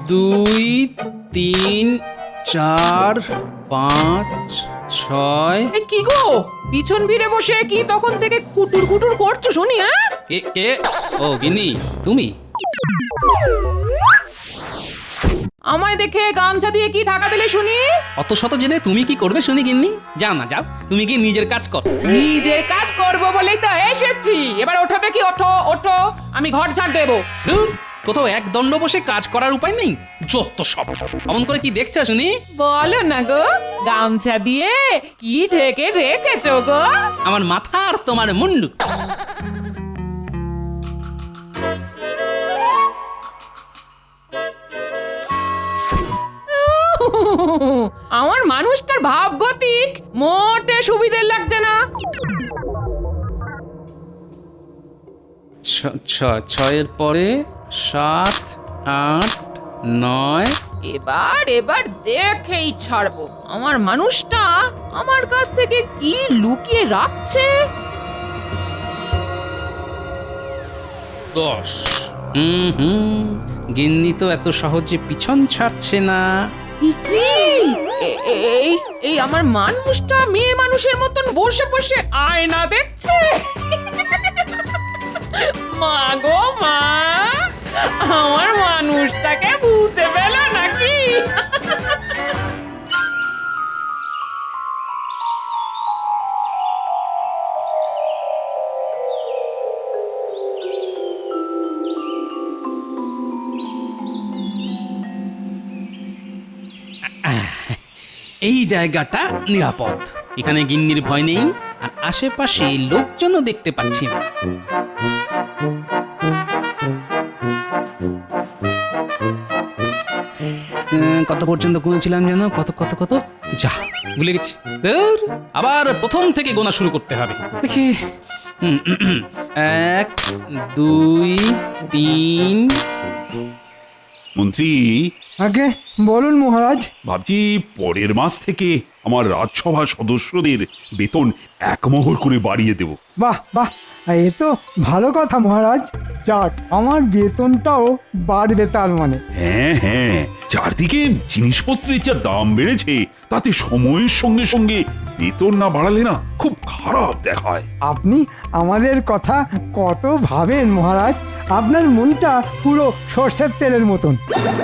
2 3 4 5 6 কি গো পিছন ফিরে বসে কি তখন থেকে কুটুর কুটুর করছো শুনি? হ্যাঁ কে? ও গিন্নি তুমি? আমায় দেখে গামছা দিয়ে কি ঢাকা দিলে শুনি? অত শত জেনে তুমি কি করবে শুনি গিন্নি? যাও না, যাও, তুমি কি নিজের কাজ করো। নিজের কাজ করবো বলেই তো এসেছি। এবার ওঠোবে কি? ওঠো ওঠো, আমি ঘর ঝাড় দেবো। ধুর, কোথাও এক দণ্ড বসে কাজ করার উপায় নেই? যত সব অমন করে কি দেখছো শুনি? বলো না গো, গামছা দিয়ে কি ঢেকে রেখেছো গো? আমার মাথা আর তোমার মুন্ডু। আমার মানুষটার ভাবগতিক মোটে সুবিধের লাগছে না। ছয়ের পরে 7 8 9। এবার দেখেই ছাড়বো আমার মানুষটা আমার কাছ থেকে কি লুকিয়ে রাখছে। 10। গিন্নি তো এত সহজে পিছন ছাড়ছে না। এই আমার মানুষটা মেয়ে মানুষের মতন বসে বসে আয়না দেখছে। মা গো মা, আমার মানুষটাকে ভূতে পেল নাকি? এই জায়গাটা নিরাপদ, এখানে গিন্নির ভয় নেই, আর আশেপাশে লোকজনও দেখতে পাচ্ছি না। কত পর্যন্ত গুনেছিলাম যেন? কত কত কত যা ভুলে গেছি। ধুর, আবার প্রথম থেকে গোনা শুরু করতে হবে। দেখি 1 2 3। মন্ত্রী, আগে বলুন মহারাজ। ভাবছি পরের মাস থেকে আমার রাজসভা সদস্যদের বেতন 1 মোহর করে বাড়িয়ে দেব। বাহ বাহ, এ তো ভালো কথা মহারাজ। যাক, আমার বেতনটাও বাড়বে তার মানে। হ্যাঁ হ্যাঁ, চারদিকে জিনিসপত্রের যা দাম বেড়েছে, তাতে সময়ের সঙ্গে সঙ্গে বেতন না বাড়ালে না খুব খারাপ দেখায়। আপনি আমাদের কথা কত ভাবেন মহারাজ। আপনার মনটা পুরো সর্ষের তেলের মতন।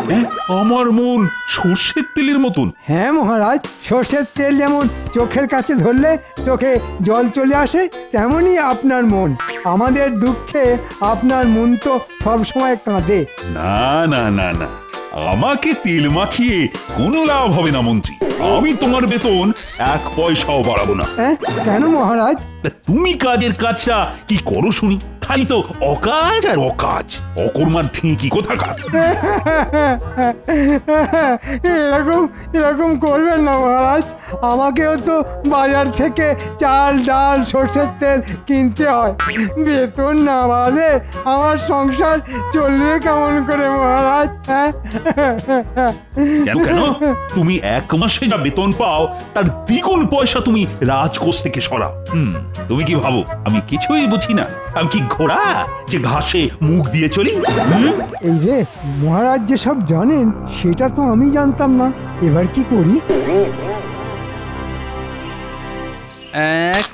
হ্যাঁ, আমার মন সর্ষের তেলের মতন। হ্যাঁ মহারাজ, সর্ষের তেল যেমন চোখের কাছে ধরলে চোখে জল চলে আসে, তেমনই আপনার মন। আমাদের দুঃখে আপনার মন তো সবসময় কাঁদে। না না না না, আমাকে তেল মাখিয়ে কোনো লাভ হবে না মন্ত্রী। আমি তোমার বেতন 1 পয়সাও বাড়াবো না। হ্যাঁ, কেন মহারাজ? তা তুমি কাজের কাজটা কি করো শুনি? খালি তো অকাজ আর অকাজ, অকর্মার ঠিকই কোথাকার। এরকম করবেন না মহারাজ। আমাকেও তো বাজার থেকে চাল ডাল সর্ষের তেল কিনতে হয়। বেতন না বাড়ালে আমার সংসার চলবে কেমন করে মহারাজ? কেন কেন, তুমি 1 মাসে যা বেতন পাও তার দ্বিগুণ পয়সা তুমি রাজকোষ থেকে সরাও। তুমি কি ভাবো আমি কিছুই বুঝি না? আমি কি ঘোড়া যে ঘাসে মুখ দিয়ে চলি? এই যে মহারাজ যেসব জানেন সেটা তো আমি জানতাম না। এবার কি করি? 1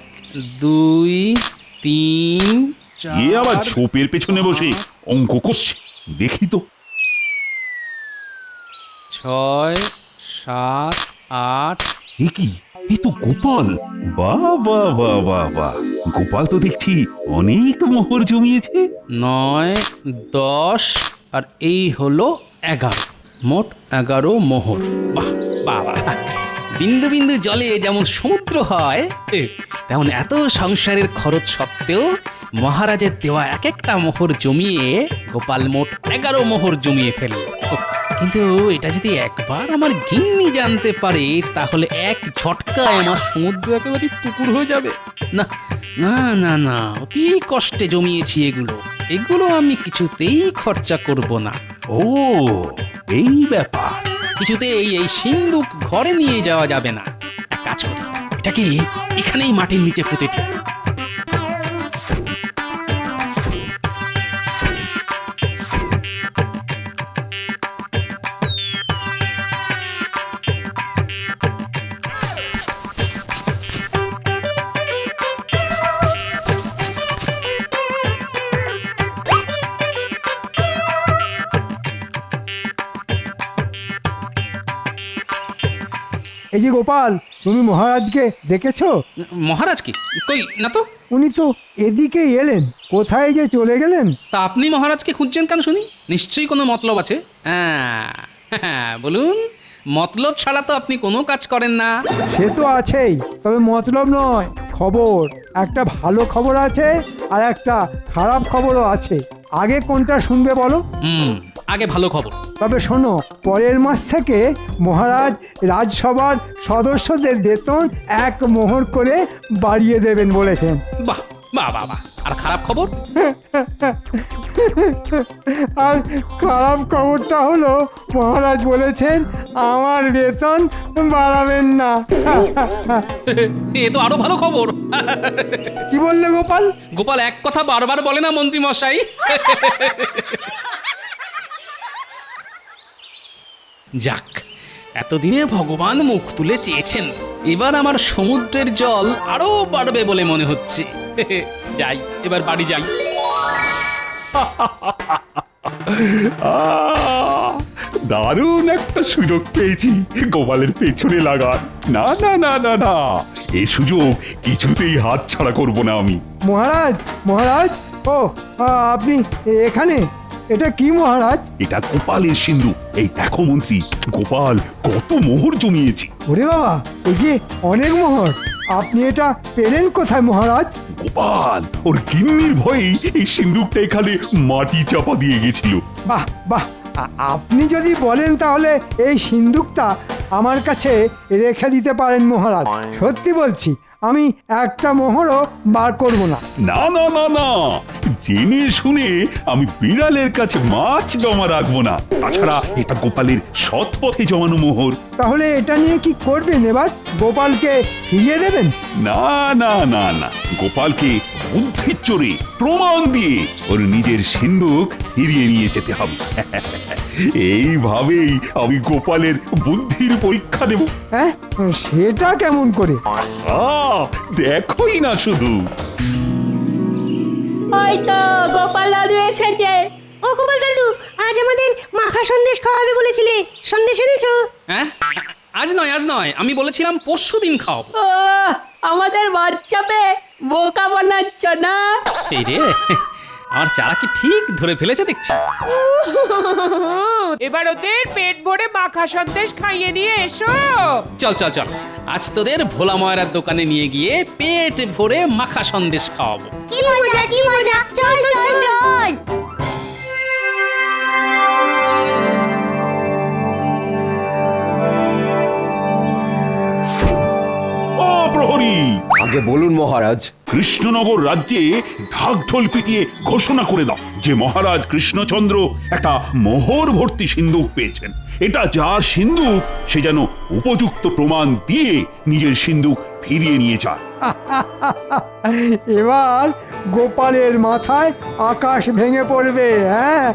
2 3 এ আবার ছোপের পেছনে বসে অঙ্ক করছে, দেখি তো। 6 7 8। এ কি, এ তো গোপাল। বাহ বাহ বাহ বাহ বাহ, গোপাল তো দেখছি অনেক মোহর জমিয়েছে। 9 10 আর এই হলো 11, মোট 11 মোহর। বাহ বাবা, বিন্দু বিন্দু জলে যেমন সমুদ্র হয়, তেমন এত সংসারের খরচ সত্ত্বেও মহারাজের দেওয়া এক একটা মোহর জমিয়ে গোপাল মোট 11 মোহর জমিয়ে ফেলল। কিন্তু এটা যদি একবার আমার গিন্নি জানতে পারে, তাহলে এক ঝটকায় আমার সমুদ্র একেবারে পুকুর হয়ে যাবে। না না না না, অতি কষ্টে জমিয়েছি এগুলো আমি কিছুতেই খরচা করব না। ও, এই ব্যাপার। কিছুতেই এই সিন্দুক ঘরে নিয়ে যাওয়া যাবে না। এক কাজ করি, এটাকে এখানেই মাটির নিচে পুঁতে দিই। এই যে গোপাল, তুমি মহারাজকে দেখেছো? মহারাজ কি কই না তো। উনি তো এদিকেই এলেন, কোথায় যে চলে গেলেন। তা আপনি মহারাজকে খুঁজছেন কেন শুনি? নিশ্চয়ই কোনো মতলব আছে। হ্যাঁ বলুন, মতলব ছাড়া তো আপনি কোনো কাজ করেন না। সে তো আছেই, তবে মতলব নয়, খবর। একটা ভালো খবর আছে আর একটা খারাপ খবরও আছে। আগে কোনটা শুনবে বলো? আগে ভালো খবর। তবে শোনো, পরের মাস থেকে মহারাজ রাজসভার সদস্যদের বেতন 1 মোহর করে বাড়িয়ে দেবেন বলেছেন। বাহ বাহ বাহ বাহ। আর খারাপ খবর? আর খারাপ খবরটা হলো মহারাজ বলেছেন আমার বেতন বাড়াবেন না। এ তো আরো ভালো খবর। কি বললে গোপাল? গোপাল এক কথা বারবার বলে না মন্ত্রী মশাই। যাক, এতদিনে ভগবান মুখ তুলে চেয়েছেন, এবার আমার সমুদ্রের জল আরো বাড়বে বলে মনে হচ্ছে। যাই, এবার বাড়ি যাই। দারুণ একটা সুযোগ পেয়েছি গোপালের পেছনে লাগার। না না না না না, এই সুযোগ কিছুতেই হাত ছাড়া করব না আমি। মহারাজ, মহারাজ, ও আপনি এখানে? এটা কি মহারাজ? এটা গোপালের সিন্ধু। এই দেখো মন্ত্রী, গোপাল কত মোহর জমিয়েছে। ওরে বাবা, এই যে অনেক মোহর। আপনি এটা পেলেন কোথায় মহারাজ? গোপাল ওর গিন্নির ভয়েই এই সিন্ধুকটা এখানে মাটি চাপা দিয়ে গেছিল। বাহ বাহ, আপনি যদি বলেন তাহলে এই সিন্দুকটা আমার কাছে রেখে দিতে পারেন মহারাজ। সত্যি বলছি, আমি একটা মোহরও বার করব না। না না না না, জেনে শুনে আমি বিড়ালের কাছে মাছ জমা রাখবো না। তাছাড়া এটা গোপালের সৎ পথে জমানো মোহর। তাহলে এটা নিয়ে কি করবেন এবার? গোপালকে ফিরিয়ে দেবেন? না না না না, গোপালকে বুদ্ধির চোরে প্রমাণ দিয়ে ওর নিজের সিন্ধুক ফিরিয়ে নিয়ে যেতে হবে। এইভাবেই আমি গোপালের বুদ্ধির পরীক্ষা দেব। হ্যাঁ, সেটা কেমন করে? দেখোই না শুধু। ওই তো গোপাল দাদু এসেছে। ও গোপাল দাদু, আজ আমাদের মাখা সন্দেশ খাওয়াবে বলেছিলে, সন্দেশ এনেছো? হ্যাঁ, আজ নয়, আমি বলেছিলাম পরশু দিন খাওয়াবো। ও, আমাদের বাচ্চা পেয়ে বোকা বানাচ্ছ না? এই রে, আমার চারা কি ঠিক ধরে ফেলেছে দেখছি। এবার ওদের পেট ভরে মাখা সন্দেশ খাইয়ে নিয়ে এসো। চল চল চল, আজ তোদের ভোলা ময়রার দোকানে নিয়ে গিয়ে পেট ভরে মাখা সন্দেশ খাওয়াবো। কি মজা, কি মজা, চল চল চল। ও প্রহরী, আগে বলুন মহারাজ। কৃষ্ণনগর রাজ্যে ঢাকঢোল পিটিয়ে ঘোষণা করে দাও যে মহারাজ কৃষ্ণচন্দ্র একটা মোহর ভর্তি সিন্ধুক পেয়েছেন। এটা যার সিন্ধুক সে যেন উপযুক্ত প্রমাণ দিয়ে নিজের সিন্ধুক ফিরিয়ে নিয়ে যায়। এবার গোপালের মাথায় আকাশ ভেঙে পড়বে। হ্যাঁ,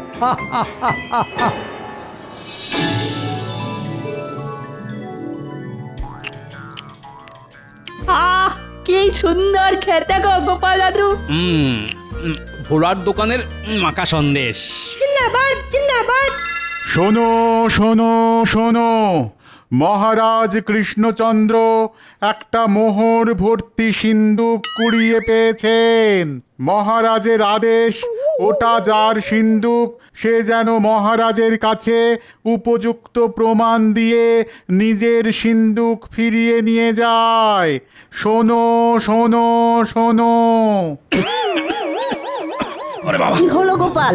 আহ, কি সুন্দর খেতে গো গোপাল দাদু। ভোলার দোকানের মাখা সন্দেশ। জিন্দাবাদ জিন্দাবাদ। শোনো শোনো শোনো, মহারাজ কৃষ্ণচন্দ্র একটা মোহর ভর্তি সিন্ধুক কুড়িয়ে পেয়েছেন। মহারাজের আদেশ, ওটা যার সিন্ধুক সে যেন মহারাজের কাছে উপযুক্ত প্রমাণ দিয়ে নিজের সিন্ধুক ফিরিয়ে নিয়ে যায়। শোনো শোনো শোনো। কি হলো গোপাল,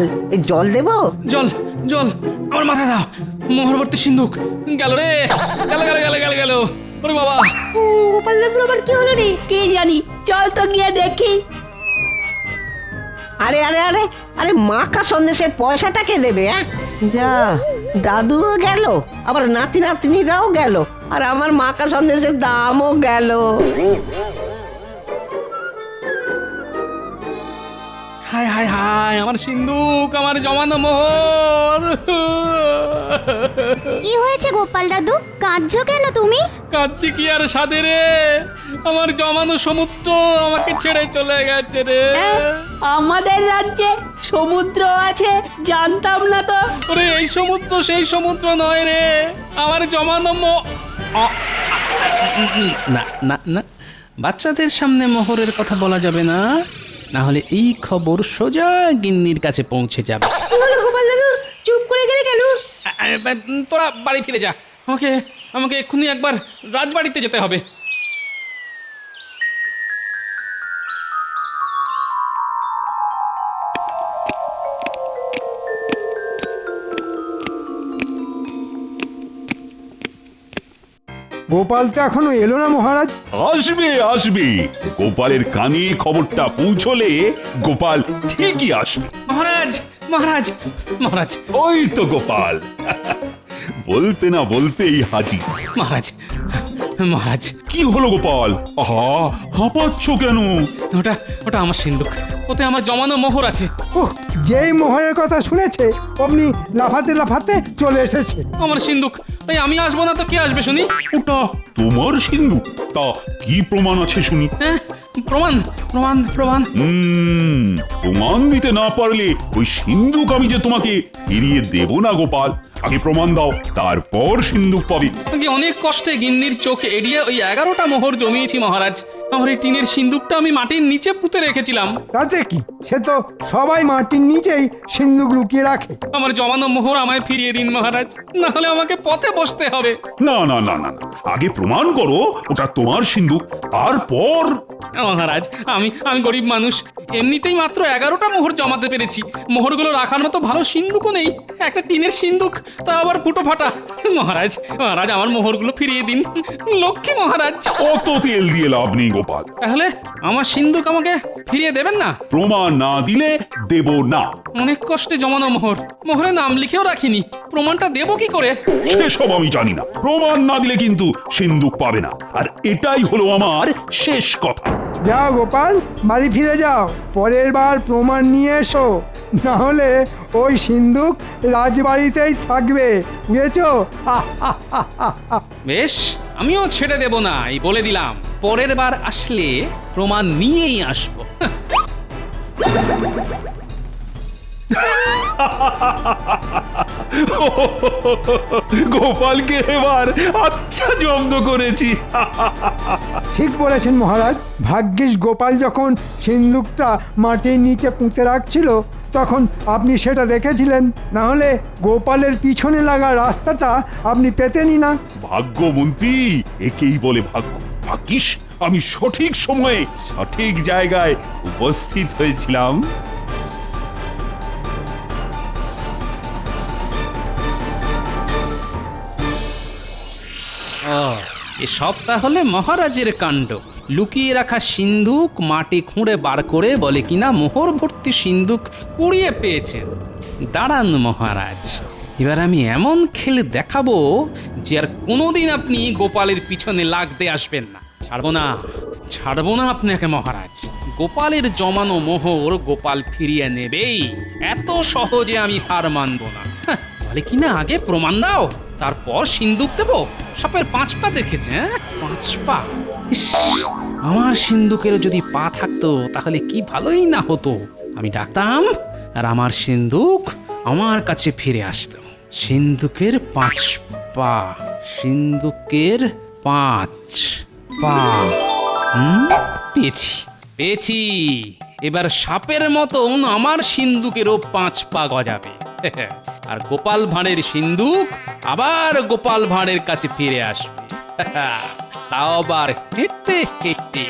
জল দেবো? জল জল, আমার মাথা দাও। মোহর ভর্তি সিন্ধুক গেল রে, গেল গেল গেল গেল গেল। ওরে বাবা, গোপাল দাদুর আবার কি হলো রে? কি জানি, চল তো গিয়ে দেখি। আরে আরে আরে আরে, মাখা সন্দেশের পয়সাটা কে দেবে? যা, দাদুও গেল, আবার নাতি নাতনিরাও গেল, আর আমার মাখা সন্দেশের দামও গেল। হায় হায় হায়, আমার সিন্ধুক, আমার জমানো মোহর। কি হয়েছে গোপাল দাদু, কাঁদছো কেন তুমি? কাঁদছি কি আর সাধে রে, আমার জমানো সমুদ্র আমাকে ছেড়ে চলে গেছে রে। আমাদের রাজ্যে সমুদ্র আছে, জানতাম না তো। ওরে, এই সমুদ্র সেই সমুদ্র নয় রে, আমার জমানো না না না, বাচ্চাদের সামনে মোহরের কথা বলা যাবে না, না হলে এই খবর সোজা গিন্নির কাছে পৌঁছে যাবে। কি হলো গোপাল দাদু, চুপ করে গেলে কেন? তোরা বাড়ি ফিরে যা, আমাকে আমাকে এক্ষুনি একবার রাজবাড়িতে যেতে হবে। গোপাল তো এখনো এলো না মহারাজ। আসবে আসবে, গোপালের কানে খবরটা পৌঁছলে গোপাল ঠিকই আসবে। মহারাজ মহারাজ মহারাজ ওই তো গোপাল, বলতে না বলতেই হাজির। মহারাজ মহারাজ, কি হলো গোপাল? আহা, হাঁপাচ্ছ কেন? ওটা ওটা আমার সিন্ধুক, ওতে আমার জমানো মোহর আছে। ওহ, যেই মোহরের কথা শুনেছে অমনি লাফাতে লাফাতে চলে এসেছে। আমার সিন্ধুক, তাই আমি আসবো না তো কে আসবে শুনি? ওটা তোমার সিন্ধু? তা কি প্রমাণ আছে শুনি? হ্যাঁ, প্রমাণ প্রমাণ প্রমাণ। প্রমাণ দিতে না পারলে ওই সিন্ধুক আমি যে তোমাকে ফিরিয়ে দেব না গোপাল। আগে প্রমাণ দাও, তারপর সিন্ধুক পাবে। যে অনেক কষ্টে গিন্নির চোখ এড়িয়ে ওই 11টা মোহর জমিয়েছি মহারাজ। আমার এই টিনের সিন্ধুকটা আমি মাটির নিচে পুঁতে রেখেছিলাম। তাতে কি, সে তো সবাই মাটির নিচেই সিন্ধুক লুকিয়ে রাখে। আমার জমানো মোহর আমায় ফিরিয়ে দিন মহারাজ, না হলে আমাকে পথে বসতে হবে। না না না না না, আগে প্রমাণ করো ওটা তোমার সিন্ধুক, তারপর। মহারাজ, আমি আমি গরিব মানুষ, এমনিতেই মাত্র 11টা মোহর জমাতে পেরেছি। মোহরগুলো রাখার মতো ভালো সিন্ধুকও নেই, একটা টিনের সিন্ধুক, তা আবার ফুটো ফাটা। মহারাজ মহারাজ, আমার মোহরগুলো ফিরিয়ে দিন, লক্ষ্মী মহারাজ। অত তেল দিয়ে লাভ নেই গোপাল, তাহলে আমার সিন্ধুক আমাকে ফিরিয়ে দেবেন না? প্রমাণ না দিলে দেব না। অনেক কষ্টে জমানো মোহর, মোহরে নাম লিখেও রাখিনি, প্রমাণটা দেবো কি করে? সেসব আমি জানি না, প্রমাণ না দিলে কিন্তু সিন্ধুক পাবে না, আর এটাই হলো আমার শেষ কথা। যাও গোপাল, বাড়ি ফিরে যাও, পরের বার প্রমাণ নিয়ে এসো, না হলে ওই সিন্ধুক রাজবাড়িতেই থাকবে, বুঝেছো? বেশ, আমিও ছেড়ে দেব না, এই বলে দিলাম। পরের বার আসলে প্রমাণ নিয়েই আসবো। গোপালকে এবার আচ্ছা জব্দ করেছি। ঠিক বলেছেন মহারাজ, ভাগ্যিস গোপাল যখন সিন্ধুকটা মাটির নিচে পুঁতে রাখছিল তখন আপনি সেটা দেখেছিলেন, না হলে গোপালের পিছনে লাগা রাস্তাটা আপনি পেতেনই না। ভাগ্য মন্ত্রী, একেই বলে ভাগ্য। ভাগ্যিস আমি সঠিক সময়ে সঠিক জায়গায় উপস্থিত হয়েছিলাম। এসব তাহলে মহারাজের কাণ্ড। লুকিয়ে রাখা সিন্ধুক মাটি খুঁড়ে বার করে বলে কিনা মোহর ভর্তি সিন্ধুক কুড়িয়ে পেয়েছেন। দাঁড়ান মহারাজ, এবার আমি এমন খেলে দেখাবো যে আর কোনোদিন আপনি গোপালের পিছনে লাগতে আসবেন না। ছাড়বো না, ছাড়বো না আপনাকে মহারাজ। গোপালের জমানো মোহর গোপাল ফিরিয়ে নেবেই, এত সহজে আমি হার মানবো না। বলে কিনা আগে প্রমাণ দাও, তারপর সিন্ধুক দেবো। সাপের 5 পা দেখেছে, 5 পা। ইস, আমার সিন্ধুকেরও যদি পা থাকতো তাহলে কি ভালোই না হতো। আমি ডাকতাম আর আমার সিন্ধুক আমার কাছে ফিরে আসতো। সিন্ধুকের 5 পা, সিন্ধুকের 5 পা। পেয়েছি পেয়েছি, এবার সাপের মতন আমার সিন্ধুকেরও 5 পা গজাবে। আর গোপাল ভাঁড়ের সিন্ধুক আবার গোপাল ভাঁড়ের কাছে ফিরে আসবে, তাও আবার হেঁটে হেঁটে।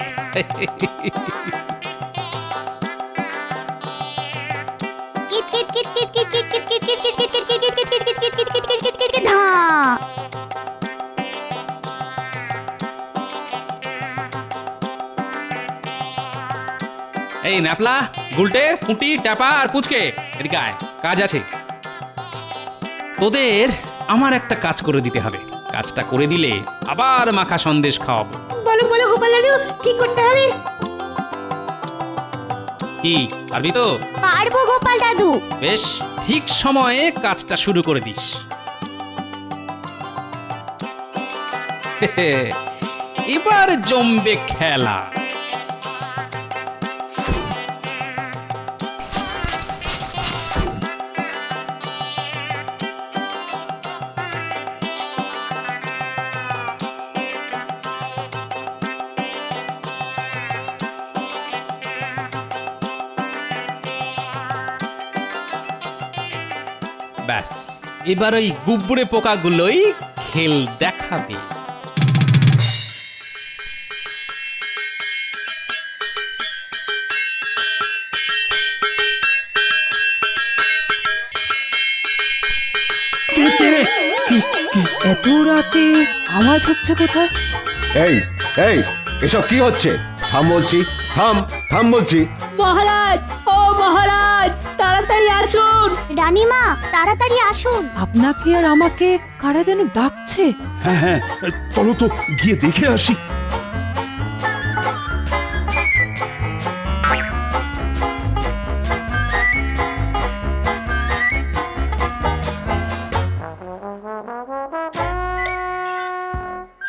এই ন্যাপলা, গুলটে, পুঁটি, ট্যাপা আর পুচকে, এদিকে আয়, কাজ আছে তোদের। আমার একটা কাজ করে দিতে হবে, কাজটা করে দিলে আবার মাখা সন্দেশ খাওয়াবো। বলো বলো গোপাল দাদু, কি করতে হবে? কি পারবি তো? পারবো গোপাল দাদু। বেশ, ঠিক সময়ে কাজটা শুরু করে দিস। এবার জমবে খেলা। ব্যাস এবার ওই গুবরে পোকাগুলোই খেল দেখাবে। এত রাতে আওয়াজ হচ্ছে কোথায়? এই এই এসব কি হচ্ছে? থাম বলছি, থাম থাম বলছি। মহারাজ, ও মহারাজ, তাড়াতাড়ি আসুন। রানীমা তাড়াতাড়ি আসুন। আপনাকে আর আমাকে কারা যেন ডাকছে। হ্যাঁ হ্যাঁ, চলো তো গিয়ে দেখে আসি।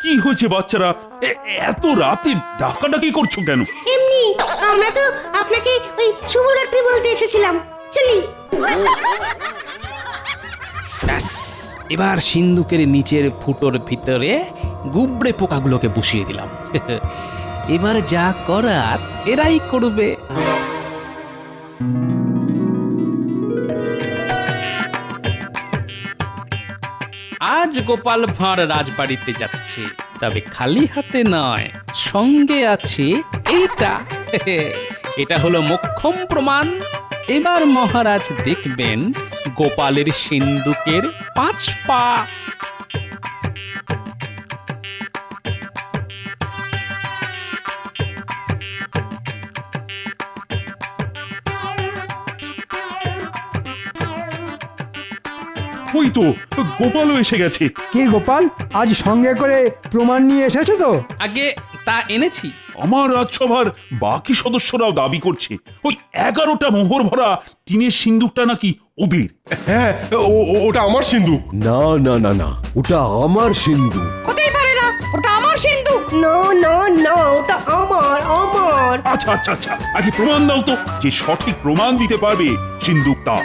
কি হয়েছে বাচ্চারা, এত রাতে ডাকাডাকি করছো কেন? এমনি আমরা তো আপনাকে ওই শুভরাত্রি বলতে এসেছিলাম। চলি। ব্যাস এবার সিন্ধুকের নিচের ফুটোর ভিতরে গুবরে পোকাগুলোকে বসিয়ে দিলাম। এবার যা করার এরাই করবে। আজ গোপাল ভাঁড় রাজবাড়িতে যাচ্ছে, তবে খালি হাতে নয়, সঙ্গে আছে এইটা। এটা হলো মোক্ষম প্রমাণ। এবার মহারাজ দেখবেন গোপালের সিন্ধুকের 5 পা। ওই তো গোপালও এসে গেছে। কি গোপাল, আজ সঙ্গে করে প্রমাণ নিয়ে এসেছো তো? আগে তা এনেছি। আমার রাজসভার বাকি সদস্যরাও দাবি করছে ওই 11টা মোহর ভরা টিনের সিন্দুকটা নাকি ওদের। হ্যাঁ, ওটা আমার সিন্ধুক। না না না না, ওটা আমার সিন্ধুক। হতেই পারে না, ওটা আমার সিন্ধুক। নো নো নো, ওটা আমার আমার। আচ্ছা আচ্ছা আচ্ছা, আগে প্রমাণ দাও তো, যে সঠিক প্রমাণ দিতে পারবে সিন্দুকটা।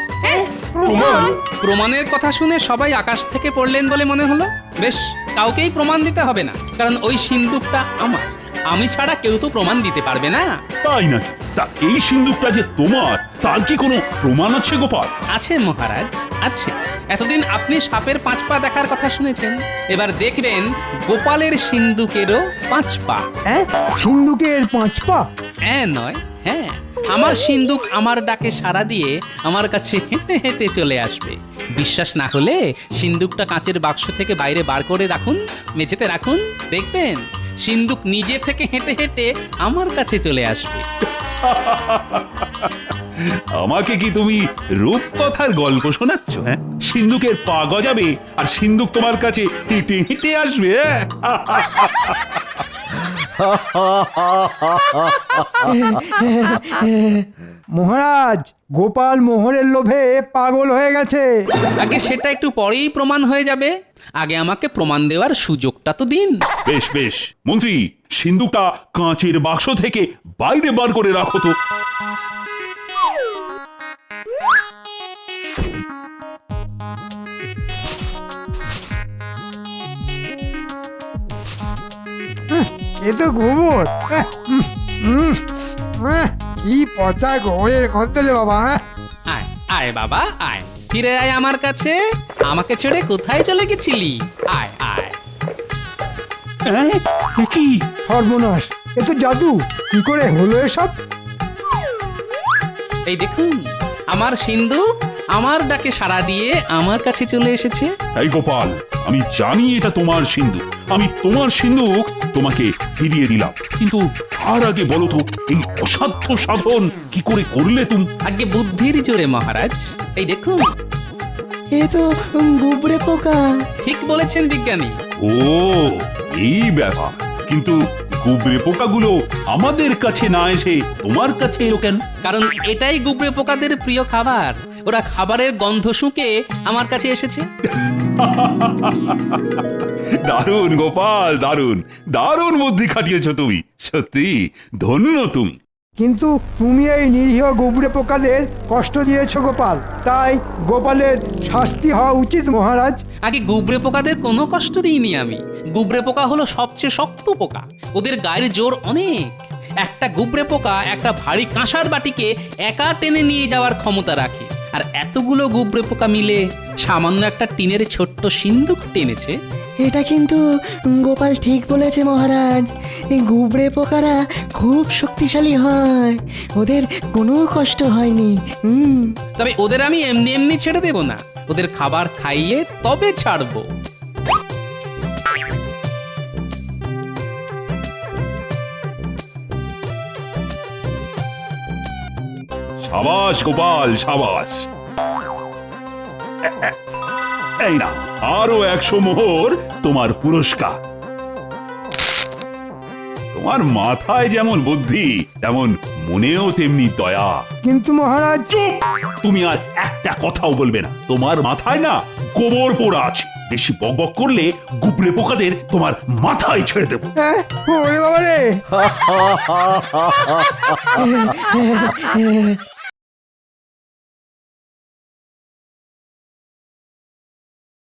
প্রমাণ? প্রমাণের কথা শুনে সবাই আকাশ থেকে পড়লেন বলে মনে হলো। বেশ, কাউকেই প্রমাণ দিতে হবে না, কারণ ওই সিন্দুকটা আমার। আমি ছাড়া কেউ তো প্রমাণ দিতে পারবে না। তাই নাকি? তা এই সিন্দুকটা যে তোমার, তার কি কোনো প্রমাণ আছে গোপাল? আছে মহারাজ, আছে। এতদিন আপনি সাপের 5 পা দেখার কথা শুনেছেন, এবার দেখবেন গোপালের সিন্দুকেরও 5 পা। হ্যাঁ, সিন্ধুকের 5 পা? হ্যাঁ নয়, হ্যাঁ। আমার সিন্দুক আমার ডাকে সাড়া দিয়ে আমার কাছে হেঁটে হেঁটে চলে আসবে। বিশ্বাস না হলে সিন্দুকটা কাঁচের বাক্স থেকে বাইরে বার করে রাখুন, মেঝেতে রাখুন, দেখবেন সিন্দুক নিজে থেকে হেঁটে হেঁটে আমার কাছে চলে আসবে। আমাকে কি তুমি রূপকথার গল্প শোনাচ্ছ? হ্যাঁ, সিন্দুকের পা গজাবে আর সিন্দুক তোমার কাছে হেঁটে হেঁটে আসবে। মহারাজ, গোপাল মোহরের লোভে পাগল হয়ে গেছে। আগে সেটা একটু পরেই প্রমাণ হয়ে যাবে, আগে আমাকে প্রমাণ দেওয়ার সুযোগটা তো দিন। বেশ বেশ, মন্ত্রী সিন্দুকটা কাঁচের বাক্স থেকে বাইরে বার করে রাখো তো। এ তো গোবর। কি পচা গোবরের গন্ধ রে বাবা। আয় আয় বাবা আয়, ফিরে আয় আমার কাছে। আমাকে ছেড়ে কোথায় চলে গেছিলি? আয় আয়। কি সর্বনাশ, এ তো জাদু। কি করে হলো এসব? এই দেখুন, আমার সিন্ধুক আমার ডাকে সাড়া দিয়ে আমার কাছে চলে এসেছে। এই গোপাল, আমি জানি এটা তোমার সিন্ধুক, আমি তোমার সিন্ধুক তোমাকে ফিরিয়ে দিলাম, কিন্তু তার আগে বলো তো এই অসাধ্য সাধন কি করে করলে তুমি? আগে বুদ্ধির জোরে মহারাজ। এই দেখুন, এ তো গুবরে পোকা। ঠিক বলেছেন বিজ্ঞানী। ও, এই ব্যাপার। কিন্তু গুবরে পোকাগুলো আমাদের কাছে না এসে তোমার কাছে এলো কেন? কারণ এটাই গুবরে পোকাদের প্রিয় খাবার। ওরা খাবারের গন্ধ শুঁকে আমার কাছে এসেছে। দারুণ গোপাল, দারুণ দারুণ বুদ্ধি খাটিয়েছো তুমি, সত্যি ধন্য তুমি। কিন্তু তুমি এই নিরীহ গুবরে পোকাদের কষ্ট দিয়েছো গোপাল, তাই গোপালের শাস্তি হওয়া উচিত মহারাজ। আগে গুবরে পোকাদের কোনো কষ্ট দিইনি আমি। গুবরে পোকা হলো সবচেয়ে শক্ত পোকা, ওদের গায়ের জোর অনেক। একটা গুবরে পোকা একটা ভারী কাঁসার বাটিকে একা টেনে নিয়ে যাওয়ার ক্ষমতা রাখে, আর এতগুলো গুবরে পোকা মিলে সামান্য একটা টিনের ছোট্ট সিন্দুক টেনেছে। এটা কিন্তু গোপাল ঠিক বলেছে মহারাজ, এই গুবরে পোকারা খুব শক্তিশালী হয়, ওদের কোনো কষ্ট হয়নি। তবে ওদের আমি এমনি এমনি ছেড়ে দেব না, ওদের খাবার খাইয়ে তবে ছাড়বো। সাবাস গোপাল, সাবাস। এই না, আরো 100 মোহর তোমার পুরস্কার। তোমার মাথায় যেমন বুদ্ধি, তেমন মনেও তেমনি দয়া। কিন্তু মহারাজ, চুপ! তুমি আর একটা কথাও বলবে না। তোমার মাথায় না গোবর পোড়া আছে। বেশি বকবক করলে গুবরে পোকাদের তোমার মাথায় ছেড়ে দেবো। ওরে বাবা রে!